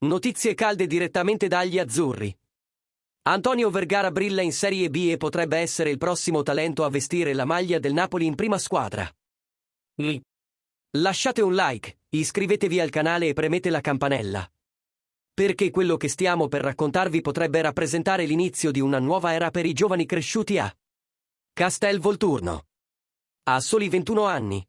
Notizie calde direttamente dagli azzurri. Antonio Vergara brilla in Serie B e potrebbe essere il prossimo talento a vestire la maglia del Napoli in prima squadra. Lasciate un like, iscrivetevi al canale e premete la campanella. Perché quello che stiamo per raccontarvi potrebbe rappresentare l'inizio di una nuova era per i giovani cresciuti a Castel Volturno. A soli 21 anni.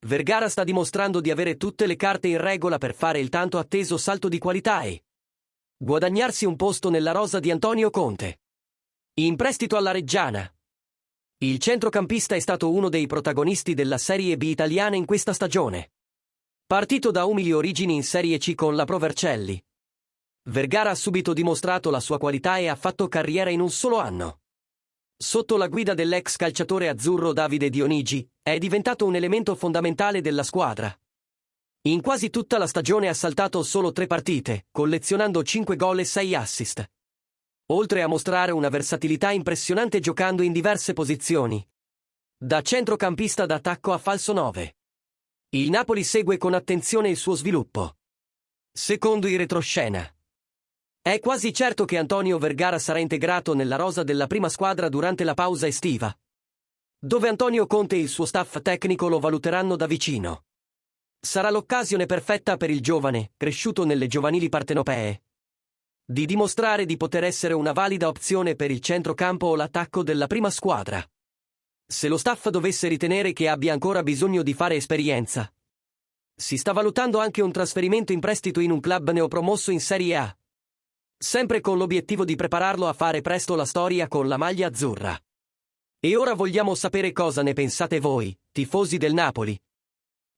Vergara sta dimostrando di avere tutte le carte in regola per fare il tanto atteso salto di qualità e guadagnarsi un posto nella rosa di Antonio Conte. In prestito alla Reggiana. Il centrocampista è stato uno dei protagonisti della Serie B italiana in questa stagione. Partito da umili origini in Serie C con la Pro Vercelli, Vergara ha subito dimostrato la sua qualità e ha fatto carriera in un solo anno. Sotto la guida dell'ex calciatore azzurro Davide Dionigi, è diventato un elemento fondamentale della squadra. In quasi tutta la stagione ha saltato solo 3 partite, collezionando 5 gol e 6 assist. Oltre a mostrare una versatilità impressionante giocando in diverse posizioni. Da centrocampista d'attacco a falso 9. Il Napoli segue con attenzione il suo sviluppo. Secondo i retroscena, è quasi certo che Antonio Vergara sarà integrato nella rosa della prima squadra durante la pausa estiva, dove Antonio Conte e il suo staff tecnico lo valuteranno da vicino. Sarà l'occasione perfetta per il giovane, cresciuto nelle giovanili partenopee, di dimostrare di poter essere una valida opzione per il centrocampo o l'attacco della prima squadra. Se lo staff dovesse ritenere che abbia ancora bisogno di fare esperienza, si sta valutando anche un trasferimento in prestito in un club neopromosso in Serie A, sempre con l'obiettivo di prepararlo a fare presto la storia con la maglia azzurra. E ora vogliamo sapere cosa ne pensate voi, tifosi del Napoli.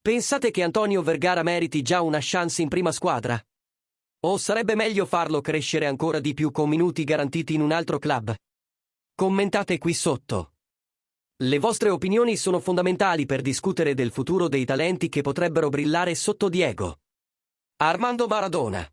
Pensate che Antonio Vergara meriti già una chance in prima squadra? O sarebbe meglio farlo crescere ancora di più con minuti garantiti in un altro club? Commentate qui sotto. Le vostre opinioni sono fondamentali per discutere del futuro dei talenti che potrebbero brillare sotto Diego Armando Maradona.